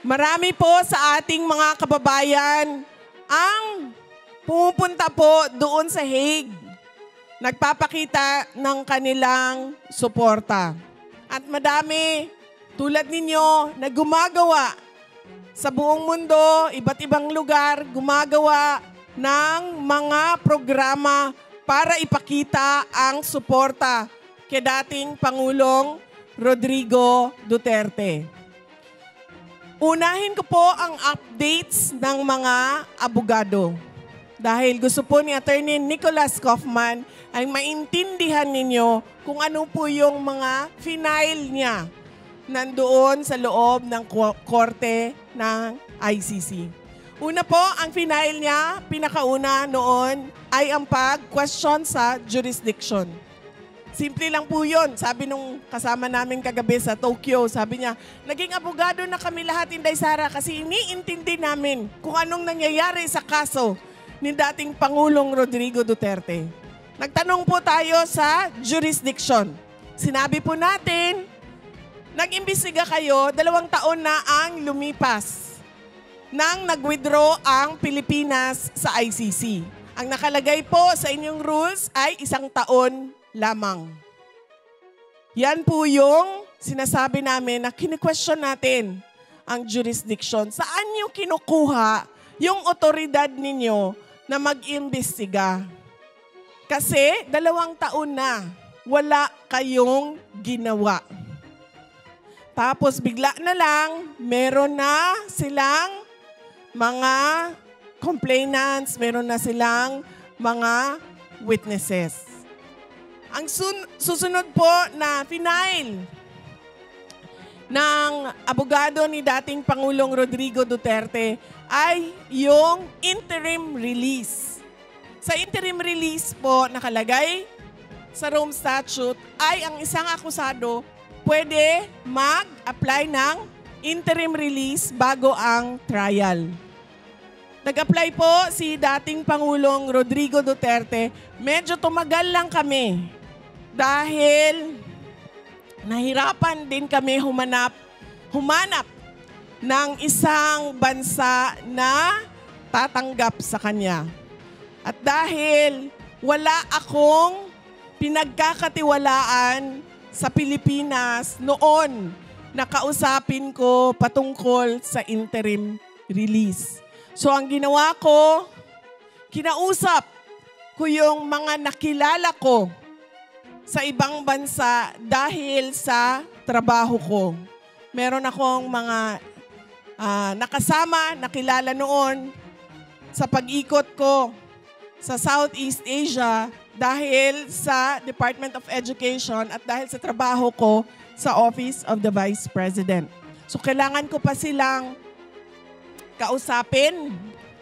Marami po sa ating mga kababayan ang pumupunta po doon sa Hague. Nagpapakita ng kanilang suporta. At madami tulad ninyo na gumagawa sa buong mundo, iba't ibang lugar, gumagawa ng mga programa para ipakita ang suporta kay dating Pangulong Rodrigo Duterte. Unahin ko po ang updates ng mga abogado. Dahil gusto po ni Attorney Nicholas Kaufman ay maintindihan ninyo kung ano po yung mga final niya nandoon sa loob ng korte ng ICC. Una po, ang final niya, pinakauna noon, ay ang pag-question sa jurisdiction. Simple lang po yun. Sabi nung kasama namin kagabi sa Tokyo, sabi niya, naging abogado na kami lahat, Inday Sara, kasi iniintindi namin kung anong nangyayari sa kaso ni dating Pangulong Rodrigo Duterte. Nagtanong po tayo sa jurisdiction. Sinabi po natin, nag-imbestiga kayo, 2 taon na ang lumipas nang nag-withdraw ang Pilipinas sa ICC. Ang nakalagay po sa inyong rules ay 1 taon lamang. Yan po yung sinasabi namin na kini-question natin ang jurisdiction. Saan nyo kinukuha yung otoridad ninyo na mag-imbestiga? Kasi 2 taon na wala kayong ginawa. Tapos bigla na lang, meron na silang mga complainants, meron na silang mga witnesses. Ang susunod po na final ng abogado ni dating Pangulong Rodrigo Duterte ay yung interim release. Sa interim release po nakalagay sa Rome Statute ay ang isang akusado pwede mag-apply ng interim release bago ang trial. Nag-apply po si dating Pangulong Rodrigo Duterte. Medyo tumagal lang kami dahil nahirapan din kami humanap ng isang bansa na tatanggap sa kanya. At dahil wala akong pinagkakatiwalaan sa Pilipinas noon, nakausapin ko patungkol sa interim release. So ang ginawa ko, kinausap ko yung mga nakilala ko sa ibang bansa dahil sa trabaho ko. Meron akong mga nakasama, nakilala noon sa pag-ikot ko sa Southeast Asia dahil sa Department of Education at dahil sa trabaho ko sa Office of the Vice President. So kailangan ko pa silang kausapin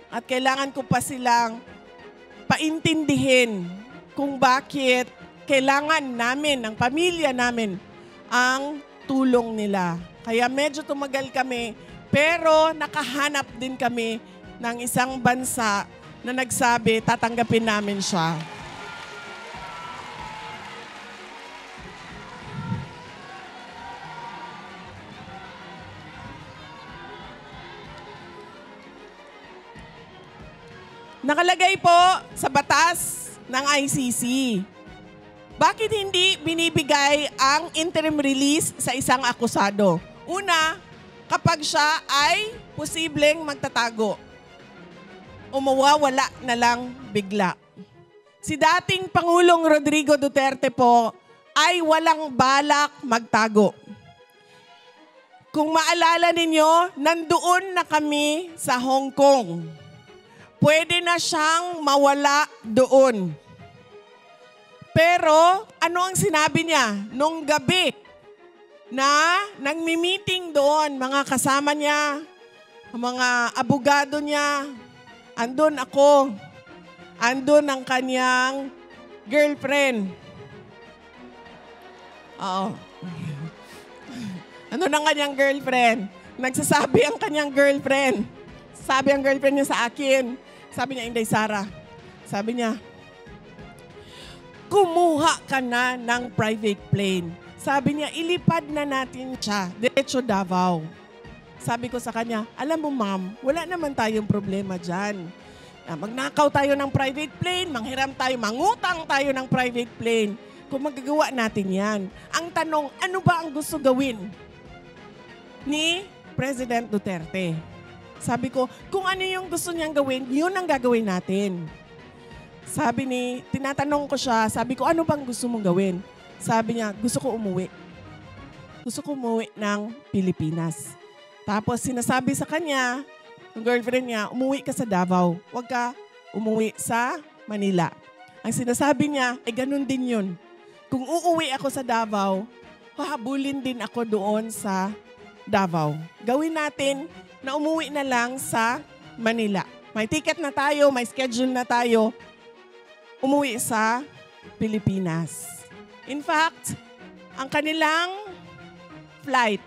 at kailangan ko pa silang paintindihin kung bakit kailangan namin, ang pamilya namin, ang tulong nila. Kaya medyo tumagal kami, pero nakahanap din kami ng isang bansa na nagsabi, tatanggapin namin siya. Nakalagay po sa batas ng ICC. Bakit hindi binibigay ang interim release sa isang akusado? Una, kapag siya ay posibleng magtatago o mawawala na lang bigla. Si dating Pangulong Rodrigo Duterte po ay walang balak magtago. Kung maalala ninyo, nandoon na kami sa Hong Kong. Pwede na siyang mawala doon. Pero ano ang sinabi niya nung gabi na nagmi-meeting doon, mga kasama niya, mga abogado niya, andun ako, andun ang kanyang girlfriend. Oo. Ano ang kanyang girlfriend? Nagsasabi ang kanyang girlfriend. Sabi ang girlfriend niya sa akin, sabi niya, Inday Sara, sabi niya, kumuha ka na ng private plane. Sabi niya, ilipad na natin siya, diretso Davao. Sabi ko sa kanya, alam mo ma'am, wala naman tayong problema dyan. Magnakaw tayo ng private plane, manghiram tayo, mangutang tayo ng private plane. Kung magagawa natin yan. Ang tanong, ano ba ang gusto gawin ni President Duterte? Sabi ko, kung ano yung gusto niyang gawin, yun ang gagawin natin. Tinatanong ko siya, sabi ko, ano bang gusto mong gawin? Sabi niya, gusto ko umuwi. Gusto ko umuwi ng Pilipinas. Tapos sinasabi sa kanya, ng girlfriend niya, umuwi ka sa Davao. Huwag ka umuwi sa Manila. Ang sinasabi niya, ganun din yun. Kung uuwi ako sa Davao, hahabulin din ako doon sa Davao. Gawin natin na umuwi na lang sa Manila. May ticket na tayo, may schedule na tayo, umuwi sa Pilipinas. In fact, ang kanilang flight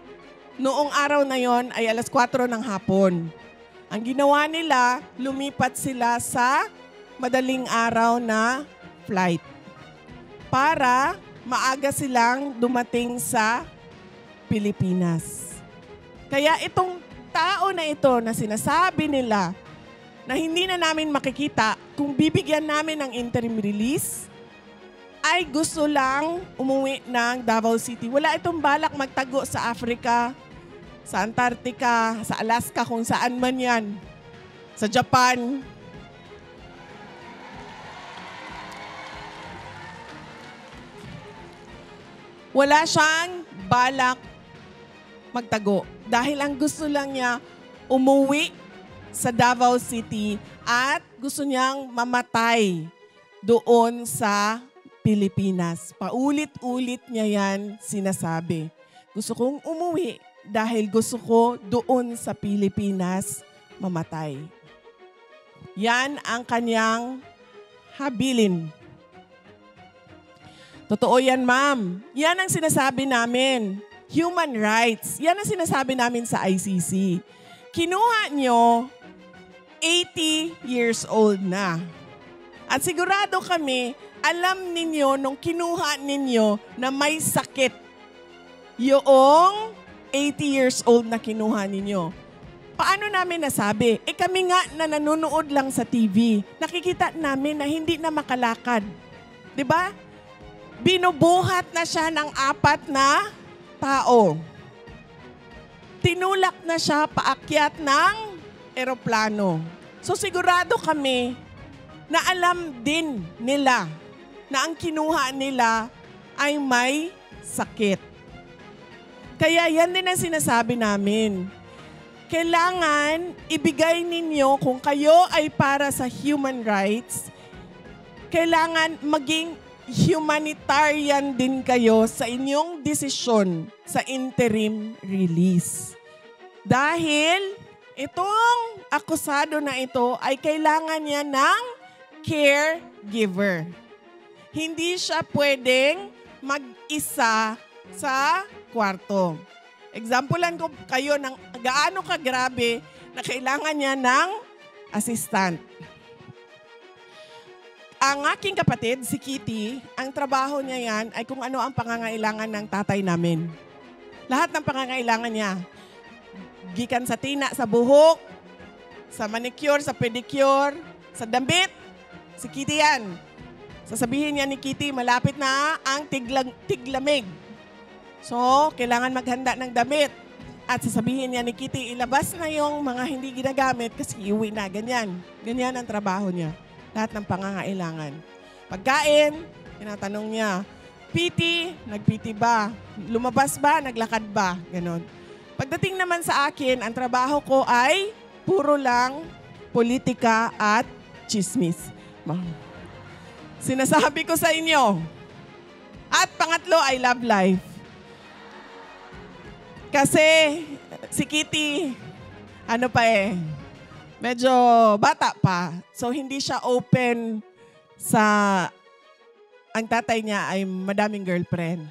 noong araw na yon ay alas 4 ng hapon. Ang ginawa nila, lumipat sila sa madaling araw na flight para maaga silang dumating sa Pilipinas. Kaya itong tao na ito na sinasabi nila na hindi na namin makikita kung bibigyan namin ng interim release, ay gusto lang umuwi ng Davao City. Wala itong balak magtago sa Africa, sa Antarctica, sa Alaska, kung saan man yan. Sa Japan. Wala siyang balak magtago. Dahil ang gusto lang niya, umuwi sa Davao City at gusto niyang mamatay doon sa Pilipinas. Paulit-ulit niya yan sinasabi. Gusto kong umuwi dahil gusto ko doon sa Pilipinas mamatay. Yan ang kanyang habilin. Totoo yan, ma'am. Yan ang sinasabi namin. Human rights. Yan ang sinasabi namin sa ICC. Kinuha nyo 80 years old na. At sigurado kami, alam ninyo nung kinuha ninyo na may sakit yung 80 years old na kinuha ninyo. Paano namin nasabi? Kami nga na nanonood lang sa TV, nakikita namin na hindi na makalakad. 'Di ba? Binubuhat na siya ng 4 na tao. Tinulak na siya paakyat ng eroplano. So sigurado kami na alam din nila na ang kinuha nila ay may sakit. Kaya yan din ang sinasabi namin. Kailangan ibigay ninyo, kung kayo ay para sa human rights, kailangan maging humanitarian din kayo sa inyong desisyon sa interim release. Dahil itong akusado na ito ay kailangan niya ng caregiver. Hindi siya pwedeng mag-isa sa kwarto. Examplean ko kayo ng gaano kagrabe na kailangan niya ng assistant. Ang aking kapatid, si Kitty, ang trabaho niya yan ay kung ano ang pangangailangan ng tatay namin. Lahat ng pangangailangan niya. Gikan sa tina, sa buhok, sa manicure, sa pedicure, sa damit, si Kitty yan. Sasabihin niya ni Kitty, malapit na ang tiglamig. So, kailangan maghanda ng damit. At sasabihin niya ni Kitty, ilabas na yung mga hindi ginagamit kasi iuwi na. Ganyan. Ganyan ang trabaho niya. Lahat ng pangangailangan. Pagkain, tinatanong niya, PT, nag-PT ba? Lumabas ba? Naglakad ba? Ganon. Pagdating naman sa akin, ang trabaho ko ay puro lang politika at chismis. Sinasabi ko sa inyo. At pangatlo, I love life. Kasi si Kitty, medyo bata pa. So hindi siya open sa, ang tatay niya ay madaming girlfriend.